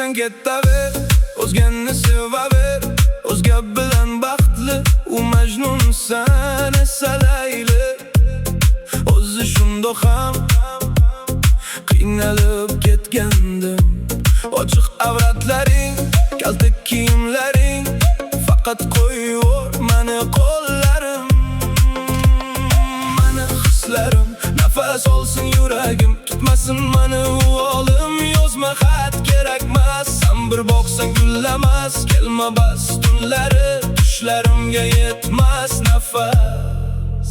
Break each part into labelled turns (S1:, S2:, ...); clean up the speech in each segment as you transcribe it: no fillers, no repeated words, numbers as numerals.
S1: sen ketaver, o'zgani sevaver. O'zga bilan baxtli u Majnun, sen esa Layli. O'zi shundoq ham qiynalib ketgandim. Ochiq avratlaring, kaltak kiyimlaring faqat qo'yyor meni qo'llarim. Meni hislarim, nafas olsin yuragim, tutmasin meni u olim. Yozma xat kerakmas, sen bir boqsang gullamas. Kelma bas tunlari, tushlarimga yetmas nafas.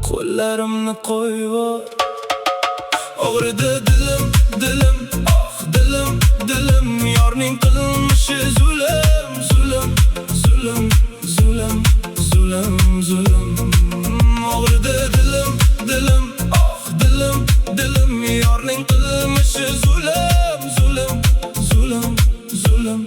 S1: Qo'llarimni qo'yyor. Og'ridi dilim, dilim, oh dilim, dilim. Yorning qilmishi zulm, zulm, zulm, zulm, zulm, zulm. Og'ridi dilim, dilim, oh dilim, dilim. Yorning qilmishi zulm, zulm, zulm, zulm.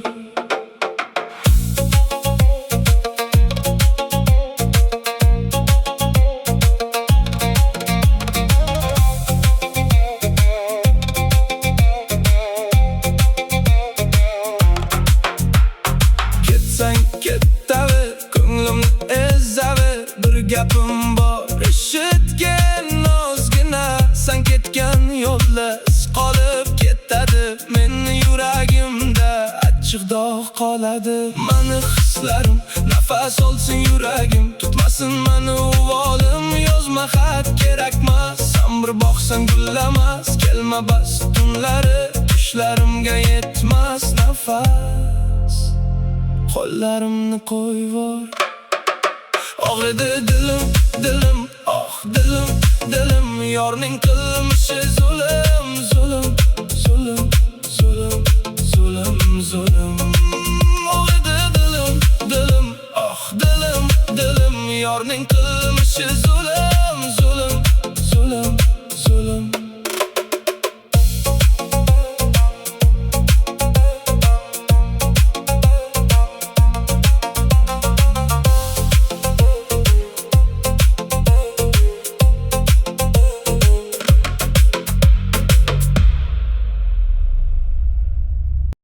S1: Ketaver, ko'nglimni ezaver. Bir gapim bor, eshitgin ozgina. Sen ketgan yo'lda iz qolib ketadi, meni yuragimda achchiq dog' qoladi. Meni hislarim, nafas olsin yuragim, tutmasin meni u olim. Yozma xat kerakmas, sen bir boqsang gullamas. Kelma bas tunlari, tushlarimga yetmas nafas. Qo'llarimni qo'yyor. Og'ridi dilim, dilim, oh dilim, dilim. Yorning qilmishi zulm.